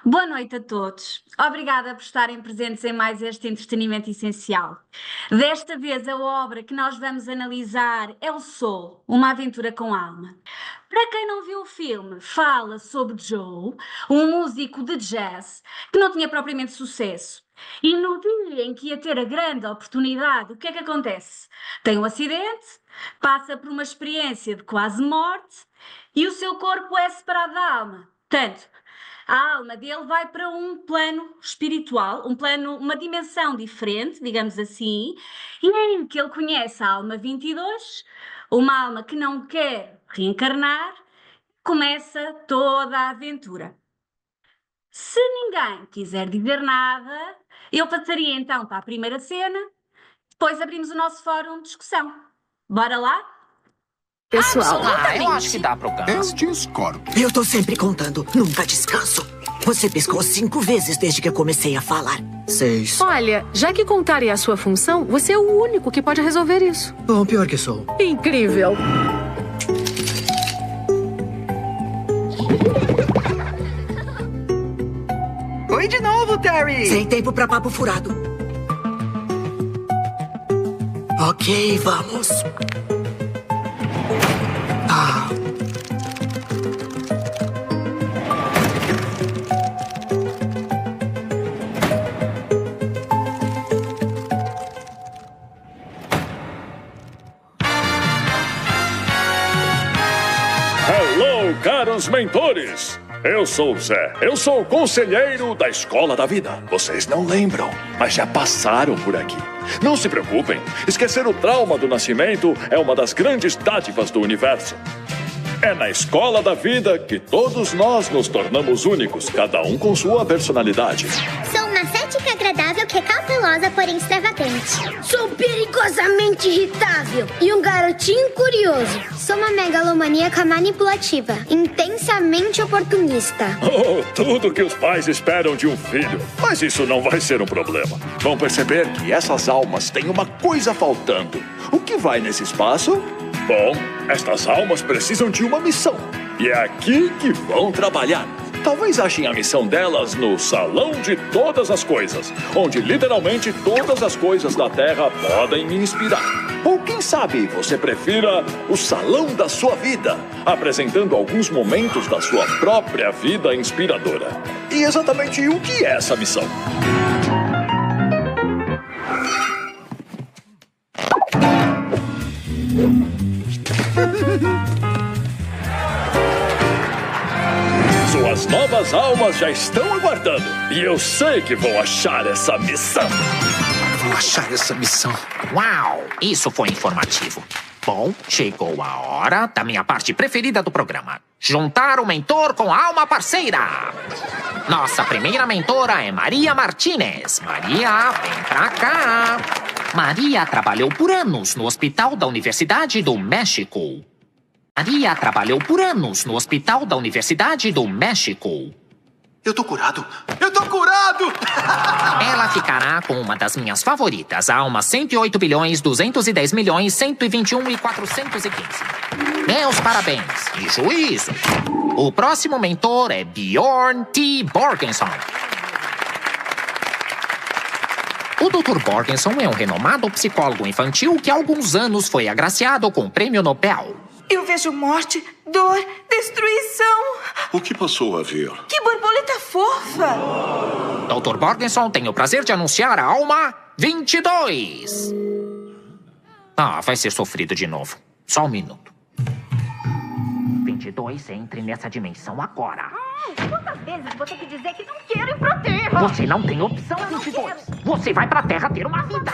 Boa noite a todos. Obrigada por estarem presentes em mais este entretenimento essencial. Desta vez, a obra que nós vamos analisar é O Soul, uma aventura com alma. Para quem não viu o filme, fala sobre Joe, um músico de jazz que não tinha propriamente sucesso. E no dia em que ia ter a grande oportunidade, o que é que acontece? Tem um acidente, passa por uma experiência de quase morte e o seu corpo é separado da alma. Portanto, a alma dele vai para um plano espiritual, uma dimensão diferente, digamos assim, e é aí que ele conhece a alma 22, uma alma que não quer reencarnar, começa toda a aventura. Se ninguém quiser dizer nada, eu passaria então para a primeira cena, depois abrimos o nosso fórum de discussão. Bora lá? Pessoal, Eu acho que dá pro Eu discordo. eu tô sempre contando, nunca descanso. Você piscou 5 vezes desde que eu comecei a falar. 6. Olha, já que contar é a sua função, você é o único que pode resolver isso. Bom, pior que sou. Incrível! Oi de novo, Terry! Sem tempo pra papo furado. Ok, vamos. Ah, Hello, caros mentores! Eu sou o Zé. Eu sou o conselheiro da Escola da Vida. Vocês não lembram, mas já passaram por aqui. Não se preocupem. Esquecer o trauma do nascimento é uma das grandes dádivas do universo. É na Escola da Vida que todos nós nos tornamos únicos, cada um com sua personalidade. Sou uma cética agradável que é cautelosa, porém extravagante. Sou perigosamente irritável e um garotinho curioso. Sou uma megalomaníaca manipulativa, intensamente oportunista. Oh, tudo que os pais esperam de um filho. Mas isso não vai ser um problema. Vão perceber que essas almas têm uma coisa faltando. O que vai nesse espaço? Bom, estas almas precisam de uma missão. E é aqui que vão trabalhar. Talvez achem a missão delas no Salão de Todas as Coisas, onde literalmente todas as coisas da Terra podem me inspirar. Ou quem sabe você prefira o Salão da Sua Vida, apresentando alguns momentos da sua própria vida inspiradora. E exatamente o que é essa missão? Suas novas almas já estão aguardando. E eu sei que vão achar essa missão. Vou achar essa missão. Uau, isso foi informativo. Bom, chegou a hora da minha parte preferida do programa. Juntar o mentor com a alma parceira. Nossa primeira mentora é Maria Martinez. Maria, vem pra cá. Maria trabalhou por anos no Hospital da Universidade do México. Maria trabalhou por anos no Hospital da Universidade do México. Eu tô curado! Eu tô curado! Ela ficará com uma das minhas favoritas, a alma 108 bilhões, 210 milhões, 121 e 415. Meus parabéns e juízo. O próximo mentor é Bjorn T. Borgenson. O Dr. Borgenson é um renomado psicólogo infantil que há alguns anos foi agraciado com o Prêmio Nobel. Eu vejo morte, dor, destruição. O que passou a ver? Que borboleta fofa! Dr. Borgenson tem o prazer de anunciar a alma 22. Ah, vai ser sofrido de novo. Só um minuto. 22, entre nessa dimensão agora. Quantas vezes você quer dizer que não quero ir pra Terra? Você não tem opção, 22. Você vai pra Terra ter uma vida.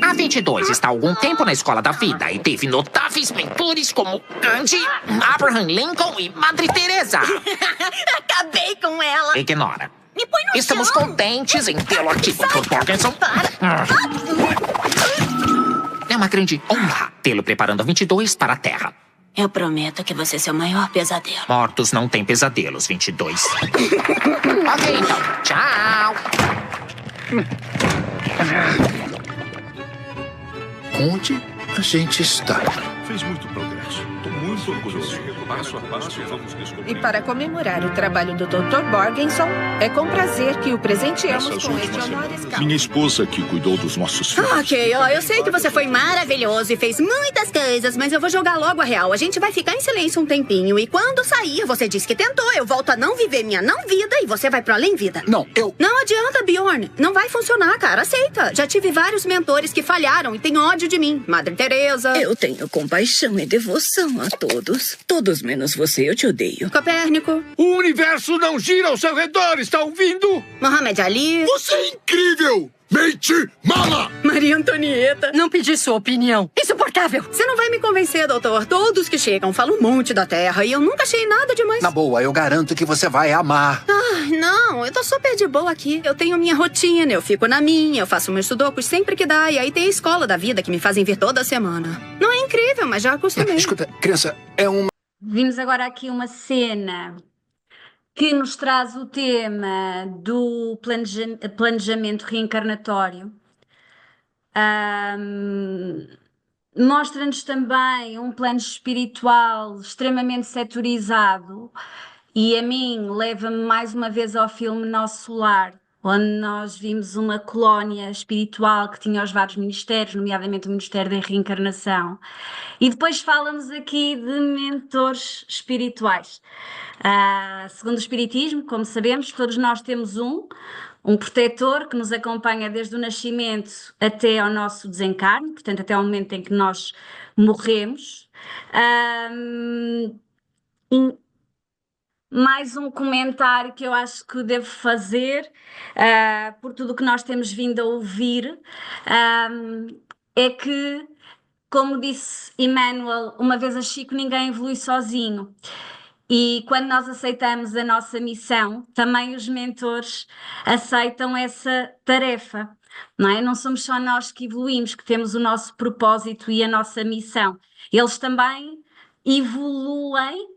A 22 está há algum tempo na Escola da Vida e teve notáveis mentores como Gandhi, Abraham Lincoln e Madre Teresa. Acabei com ela. Ignora. Me põe no Estamos chão. contentes em tê-lo aqui, Dr. Borgenson. É uma grande honra tê-lo preparando a 22 para a Terra. Eu prometo que você é seu maior pesadelo. Mortos não têm pesadelos, 22. Ok, então. Tchau. Onde a gente está? Fez muito progresso. Tô muito orgulhoso. passo a passo vamos descobrir. E para comemorar o trabalho do Dr. Borgenson, é com prazer que o presenteamos Nessas com este últimas honoris semanas, causa. minha esposa que cuidou dos nossos filhos. Ok, ó, eu sei que você foi maravilhoso e fez muitas coisas, mas eu vou jogar logo a real. A gente vai ficar em silêncio um tempinho e quando sair, você disse que tentou. Eu volto a não viver minha não vida e você vai pro além vida. Não, eu... Não adianta, Bjorn. Não vai funcionar, cara. Aceita. Já tive vários mentores que falharam e têm ódio de mim. Madre Teresa. Eu tenho compaixão e devoção a todos. Todos menos você, eu te odeio. Copérnico. O universo não gira ao seu redor, está ouvindo? Mohamed Ali. Você é incrível! Mente mala! Maria Antonieta. Não pedi sua opinião. Insuportável! Você não vai me convencer, doutor. Todos que chegam falam um monte da Terra e eu nunca achei nada demais. Na boa, eu garanto que você vai amar. Ai, não. Eu tô super de boa aqui. Eu tenho minha rotina, eu fico na minha, eu faço meus sudokus sempre que dá. E aí tem a escola da vida que me fazem vir toda semana. Não é incrível, mas já acostumei. Escuta, criança, é uma... Vimos agora aqui uma cena que nos traz o tema do planejamento reencarnatório. Mostra-nos também um plano espiritual extremamente setorizado e a mim leva-me mais uma vez ao filme Nosso Lar, onde nós vimos uma colónia espiritual que tinha os vários ministérios, nomeadamente o Ministério da Reencarnação. E depois fala-nos aqui de mentores espirituais. Segundo o Espiritismo, como sabemos, todos nós temos um protetor que nos acompanha desde o nascimento até ao nosso desencarne, portanto até ao momento em que nós morremos. Mais um comentário que eu acho que devo fazer, por tudo o que nós temos vindo a ouvir, é que, como disse Emmanuel, uma vez a Chico, ninguém evolui sozinho. E quando nós aceitamos a nossa missão, também os mentores aceitam essa tarefa, não é? Não somos só nós que evoluímos, que temos o nosso propósito e a nossa missão. Eles também evoluem,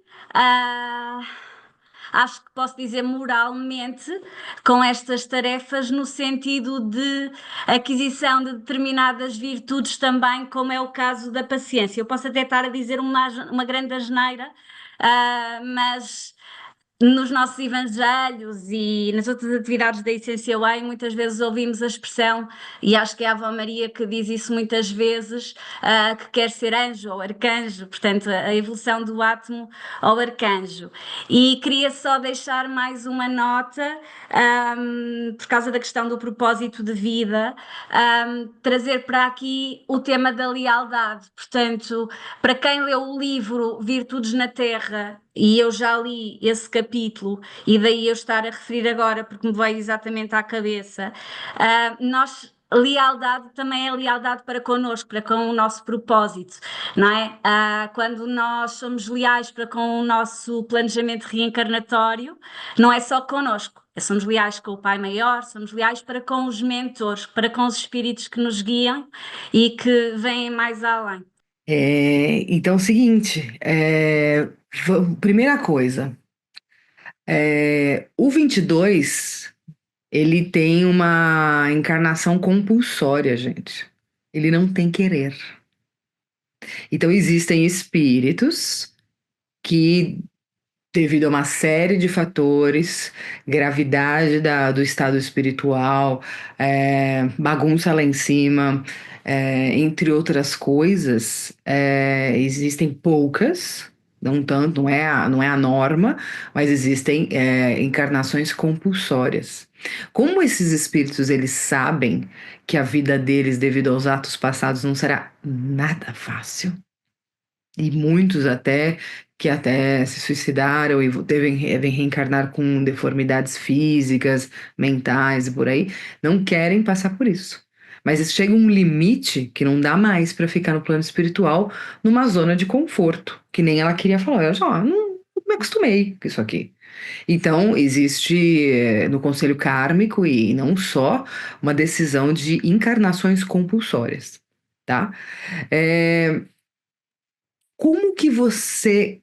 acho que posso dizer moralmente, com estas tarefas no sentido de aquisição de determinadas virtudes também, como é o caso da paciência. Eu posso até estar a dizer uma grande asneira, mas nos nossos evangelhos e nas outras atividades da Essência Way muitas vezes ouvimos a expressão, e acho que é a Avó Maria que diz isso muitas vezes, que quer ser anjo ou arcanjo, portanto a evolução do átomo ao arcanjo. E queria só deixar mais uma nota, por causa da questão do propósito de vida, trazer para aqui o tema da lealdade. Portanto, para quem leu o livro Virtudes na Terra, e eu já li esse capítulo, e daí eu estar a referir agora porque me veio exatamente à cabeça, lealdade também é lealdade para connosco, para com o nosso propósito, não é? Quando nós somos leais para com o nosso planejamento reencarnatório, não é só connosco, somos leais com o Pai Maior, somos leais para com os mentores, para com os espíritos que nos guiam e que vêm mais além. Então é o seguinte, primeira coisa, o 22, ele tem uma encarnação compulsória, gente. Ele não tem querer. Então existem espíritos que, devido a uma série de fatores, gravidade do estado espiritual, bagunça lá em cima, entre outras coisas, existem poucas, não tanto, não é a norma, mas existem encarnações compulsórias. Como esses espíritos, eles sabem que a vida deles, devido aos atos passados, não será nada fácil, e muitos que até se suicidaram e devem reencarnar com deformidades físicas, mentais e por aí, não querem passar por isso. Mas chega um limite que não dá mais para ficar no plano espiritual, numa zona de conforto, que nem ela queria falar. Ela já, não me acostumei com isso aqui. Então, existe no conselho kármico, e não só, uma decisão de encarnações compulsórias, tá? Como que você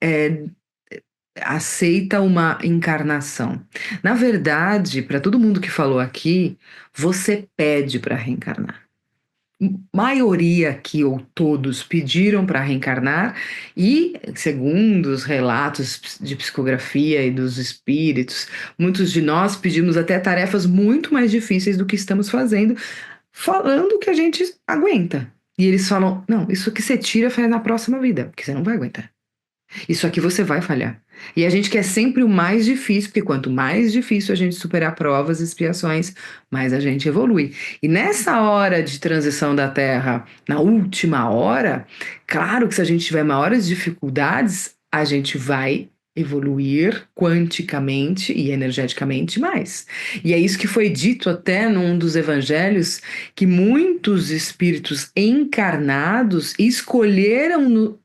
aceita uma encarnação? Na verdade, para todo mundo que falou aqui, você pede para reencarnar. maioria aqui, ou todos, pediram para reencarnar e, segundo os relatos de psicografia e dos espíritos, muitos de nós pedimos até tarefas muito mais difíceis do que estamos fazendo, falando que a gente aguenta. E eles falam, não, isso aqui você tira e faz na próxima vida, porque você não vai aguentar. Isso aqui você vai falhar. E a gente quer sempre o mais difícil, porque quanto mais difícil a gente superar provas e expiações, mais a gente evolui. E nessa hora de transição da Terra, na última hora, claro que se a gente tiver maiores dificuldades, a gente vai evoluir quanticamente e energeticamente mais. E é isso que foi dito até num dos evangelhos, que muitos espíritos encarnados escolheram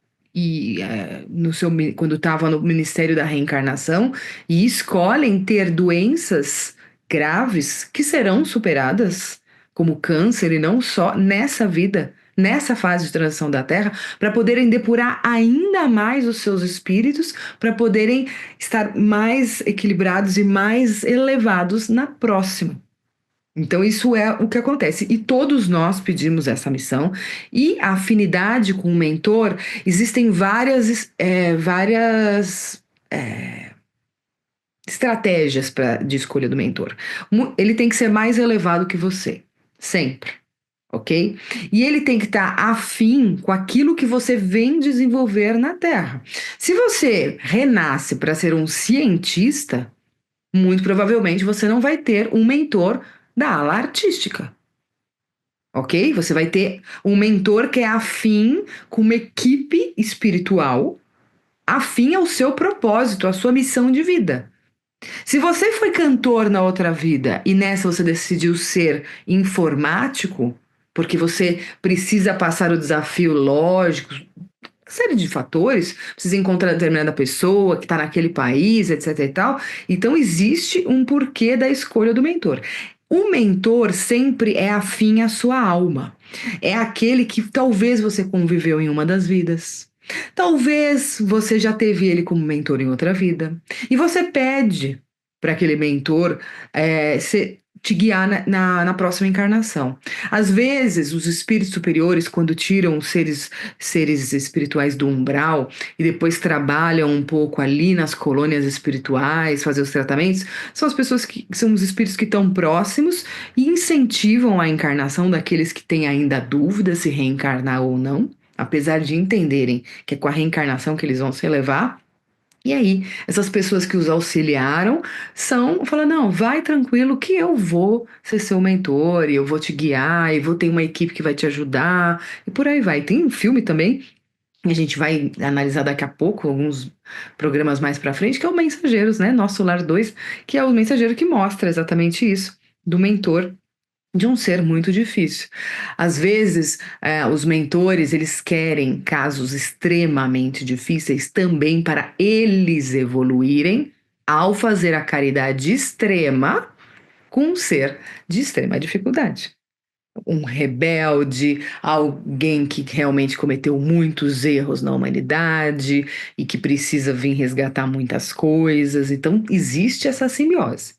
quando estava no Ministério da Reencarnação e escolhem ter doenças graves que serão superadas, como câncer, e não só nessa vida, nessa fase de transição da Terra, para poderem depurar ainda mais os seus espíritos, para poderem estar mais equilibrados e mais elevados na próxima. Então, isso é o que acontece. E todos nós pedimos essa missão. E a afinidade com o mentor, existem várias estratégias de escolha do mentor. Ele tem que ser mais elevado que você, sempre. Ok? E ele tem que estar afim com aquilo que você vem desenvolver na Terra. Se você renasce para ser um cientista, muito provavelmente você não vai ter um mentor da ala artística, ok? Você vai ter um mentor que é afim com uma equipe espiritual, afim ao seu propósito, à sua missão de vida. Se você foi cantor na outra vida e nessa você decidiu ser informático, porque você precisa passar o desafio lógico, série de fatores, precisa encontrar determinada pessoa que está naquele país, etc e tal, então existe um porquê da escolha do mentor. O mentor sempre é afim à sua alma. É aquele que talvez você conviveu em uma das vidas. Talvez você já teve ele como mentor em outra vida. E você pede para aquele mentor te guiar na próxima encarnação. Às vezes, os espíritos superiores, quando tiram seres espirituais do umbral e depois trabalham um pouco ali nas colônias espirituais, fazer os tratamentos, são as pessoas que são os espíritos que estão próximos e incentivam a encarnação daqueles que têm ainda dúvida se reencarnar ou não, apesar de entenderem que é com a reencarnação que eles vão se elevar. E aí, essas pessoas que os auxiliaram falam, não, vai tranquilo que eu vou ser seu mentor, e eu vou te guiar, e vou ter uma equipe que vai te ajudar, e por aí vai. Tem um filme também, a gente vai analisar daqui a pouco, alguns programas mais pra frente, que é o Mensageiros, né? Nosso Lar 2, que é o mensageiro que mostra exatamente isso, do mentor de um ser muito difícil. Às vezes, os mentores, eles querem casos extremamente difíceis também para eles evoluírem ao fazer a caridade extrema com um ser de extrema dificuldade. Um rebelde, alguém que realmente cometeu muitos erros na humanidade e que precisa vir resgatar muitas coisas. Então, existe essa simbiose.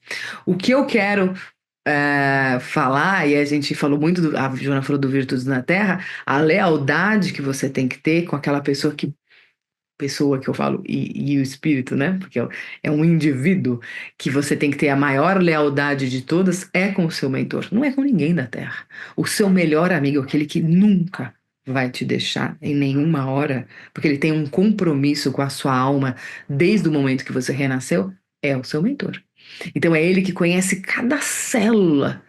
O que eu quero falar, e a gente falou muito, a Joana falou do Virtudes na Terra, a lealdade que você tem que ter com aquela pessoa que eu falo, e o espírito, né? Porque é um indivíduo que você tem que ter a maior lealdade de todas, é com o seu mentor, não é com ninguém da Terra. O seu melhor amigo, aquele que nunca vai te deixar em nenhuma hora, porque ele tem um compromisso com a sua alma desde o momento que você renasceu, é o seu mentor. Então é ele que conhece cada célula,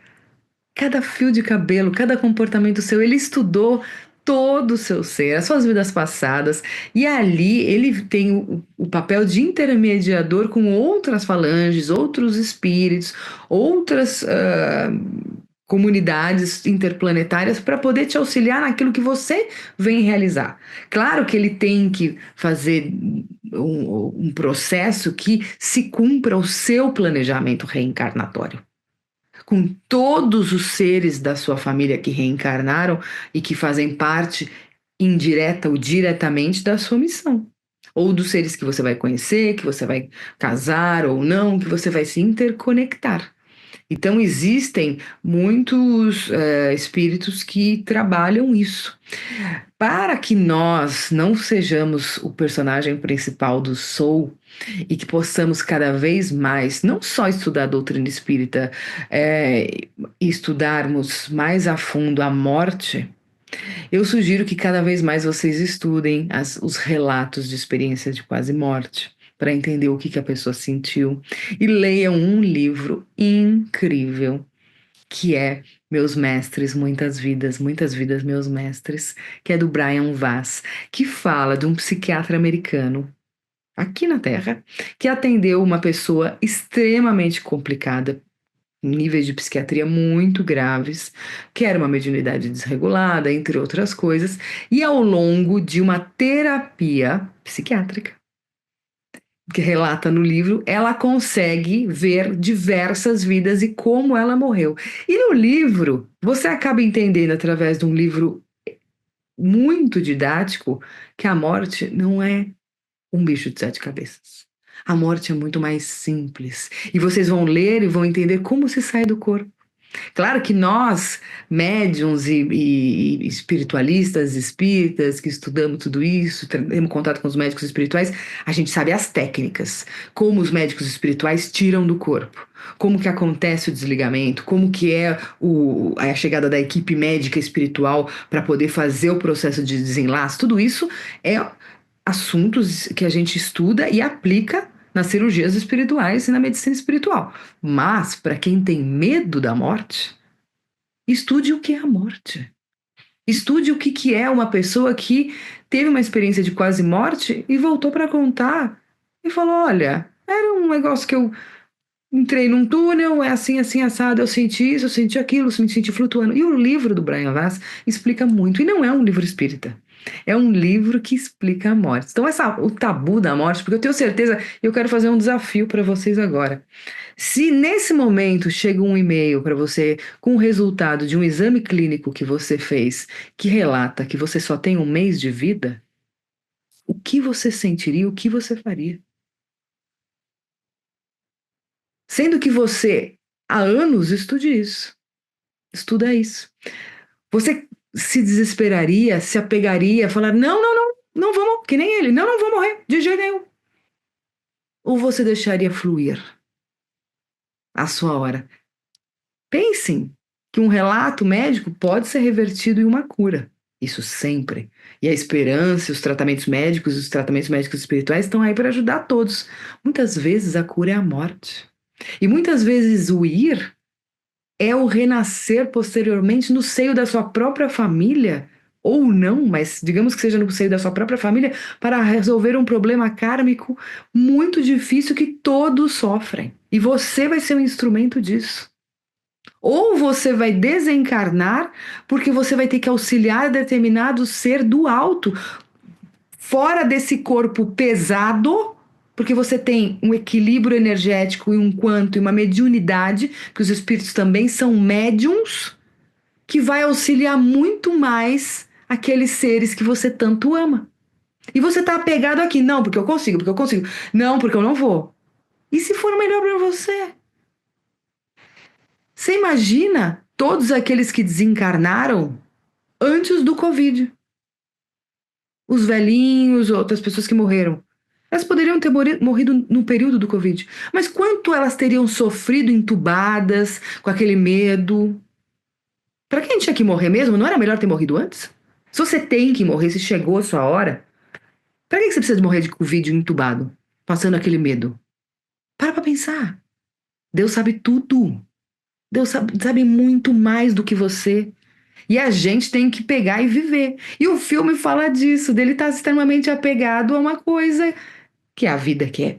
cada fio de cabelo, cada comportamento seu. Ele estudou todo o seu ser, as suas vidas passadas, e ali ele tem o papel de intermediador com outras falanges, outros espíritos, outras comunidades interplanetárias para poder te auxiliar naquilo que você vem realizar. Claro que ele tem que fazer um processo que se cumpra o seu planejamento reencarnatório, com todos os seres da sua família que reencarnaram e que fazem parte indireta ou diretamente da sua missão, ou dos seres que você vai conhecer, que você vai casar ou não, que você vai se interconectar. Então, existem muitos espíritos que trabalham isso. Para que nós não sejamos o personagem principal do Soul e que possamos cada vez mais, não só estudar a doutrina espírita, e estudarmos mais a fundo a morte, eu sugiro que cada vez mais vocês estudem os relatos de experiência de quase morte, para entender o que a pessoa sentiu. E leiam um livro incrível, que é Meus Mestres, Muitas Vidas, Meus Mestres, que é do Brian Vass, que fala de um psiquiatra americano, aqui na Terra, que atendeu uma pessoa extremamente complicada, níveis de psiquiatria muito graves, que era uma mediunidade desregulada, entre outras coisas, e ao longo de uma terapia psiquiátrica, que relata no livro, ela consegue ver diversas vidas e como ela morreu. E no livro, você acaba entendendo, através de um livro muito didático, que a morte não é um bicho de 7 cabeças. A morte é muito mais simples. E vocês vão ler e vão entender como se sai do corpo. Claro que nós, médiums e espiritualistas, espíritas, que estudamos tudo isso, temos contato com os médicos espirituais, a gente sabe as técnicas, como os médicos espirituais tiram do corpo, como que acontece o desligamento, como que é a chegada da equipe médica espiritual para poder fazer o processo de desenlace. Tudo isso é assuntos que a gente estuda e aplica nas cirurgias espirituais e na medicina espiritual. Mas, para quem tem medo da morte, estude o que é a morte. Estude o que é uma pessoa que teve uma experiência de quase morte e voltou para contar e falou, olha, era um negócio que eu entrei num túnel, é assim, assim, assado, eu senti isso, eu senti aquilo, eu me senti flutuando. E o livro do Brian Vass explica muito, e não é um livro espírita. É um livro que explica a morte. Então, o tabu da morte, porque eu tenho certeza, eu quero fazer um desafio para vocês agora. Se nesse momento chega um e-mail para você com o resultado de um exame clínico que você fez, que relata que você só tem 1 mês de vida, o que você sentiria, o que você faria? Sendo que você, há anos, estuda isso. Você se desesperaria, se apegaria, falar, não vou, que nem ele, não vou morrer, de jeito nenhum. Ou você deixaria fluir a sua hora? Pensem que um relato médico pode ser revertido em uma cura. Isso sempre. E a esperança, os tratamentos médicos espirituais estão aí para ajudar todos. Muitas vezes a cura é a morte. E muitas vezes o ir é o renascer posteriormente no seio da sua própria família, ou não, mas digamos que seja no seio da sua própria família, para resolver um problema kármico muito difícil que todos sofrem. E você vai ser um instrumento disso. Ou você vai desencarnar porque você vai ter que auxiliar determinado ser do alto, fora desse corpo pesado, porque você tem um equilíbrio energético e um quanto e uma mediunidade, que os espíritos também são médiums, que vai auxiliar muito mais aqueles seres que você tanto ama. E você tá apegado aqui, não, porque eu consigo, não, porque eu não vou. E se for melhor para você? Você imagina todos aqueles que desencarnaram antes do Covid? Os velhinhos, outras pessoas que morreram. Elas poderiam ter morrido no período do Covid. Mas quanto elas teriam sofrido entubadas, com aquele medo? Para quem tinha que morrer mesmo, não era melhor ter morrido antes? Se você tem que morrer, se chegou a sua hora, para que você precisa de morrer de Covid entubado, passando aquele medo? Para pensar. Deus sabe tudo. Deus sabe muito mais do que você. E a gente tem que pegar e viver. E o filme fala disso, dele estar extremamente apegado a uma coisa que é a vida, que é.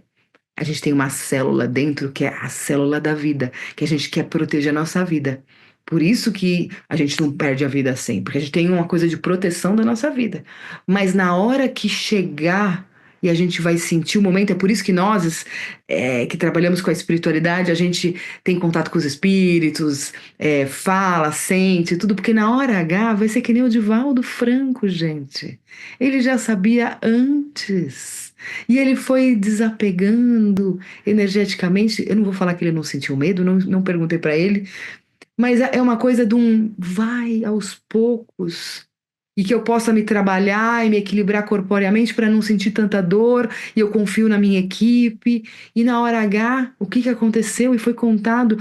A gente tem uma célula dentro que é a célula da vida, que a gente quer proteger a nossa vida. Por isso que a gente não perde a vida sempre, porque a gente tem uma coisa de proteção da nossa vida. Mas na hora que chegar e a gente vai sentir o momento, é por isso que nós, que trabalhamos com a espiritualidade, a gente tem contato com os espíritos, fala, sente, tudo, porque na hora H vai ser que nem o Divaldo Franco, gente. Ele já sabia antes. E ele foi desapegando energeticamente. Eu não vou falar que ele não sentiu medo, não perguntei para ele, mas é uma coisa de um vai aos poucos. E que eu possa me trabalhar e me equilibrar corporeamente para não sentir tanta dor, e eu confio na minha equipe. E na hora H, o que aconteceu? E foi contado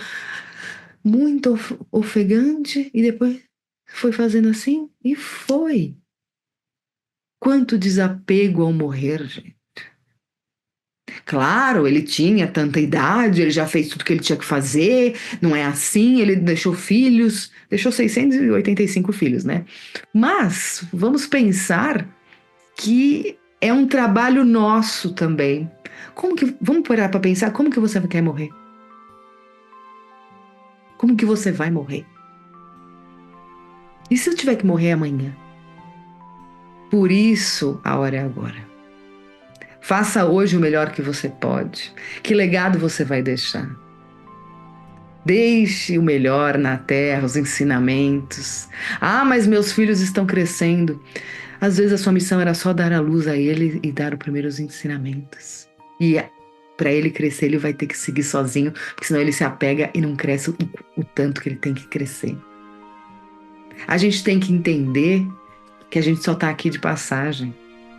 muito ofegante, e depois foi fazendo assim, e foi. Quanto desapego ao morrer, gente. Claro, ele tinha tanta idade, ele já fez tudo que ele tinha que fazer, não é assim, ele deixou filhos, deixou 685 filhos, né? Mas vamos pensar que é um trabalho nosso também. Vamos parar para pensar, como que você quer morrer? Como que você vai morrer? E se eu tiver que morrer amanhã? Por isso, a hora é agora. Faça hoje o melhor que você pode. Que legado você vai deixar? Deixe o melhor na terra, os ensinamentos. Ah, mas meus filhos estão crescendo. Às vezes a sua missão era só dar a luz a ele e dar os primeiros ensinamentos. E para ele crescer, ele vai ter que seguir sozinho, porque senão ele se apega e não cresce o tanto que ele tem que crescer. A gente tem que entender que a gente só está aqui de passagem.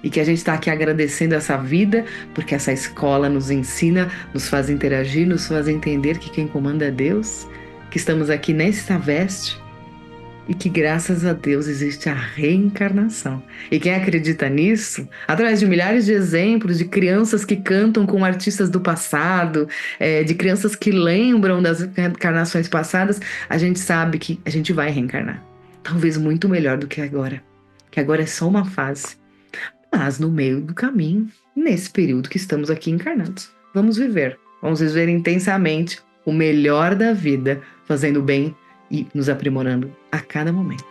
E que a gente está aqui agradecendo essa vida, porque essa escola nos ensina, nos faz interagir, nos faz entender que quem comanda é Deus, que estamos aqui nessa veste e que graças a Deus existe a reencarnação. E quem acredita nisso, através de milhares de exemplos de crianças que cantam com artistas do passado, de crianças que lembram das encarnações passadas, a gente sabe que a gente vai reencarnar. Talvez muito melhor do que agora é só uma fase. Mas no meio do caminho, nesse período que estamos aqui encarnados, vamos viver intensamente o melhor da vida, fazendo bem e nos aprimorando a cada momento.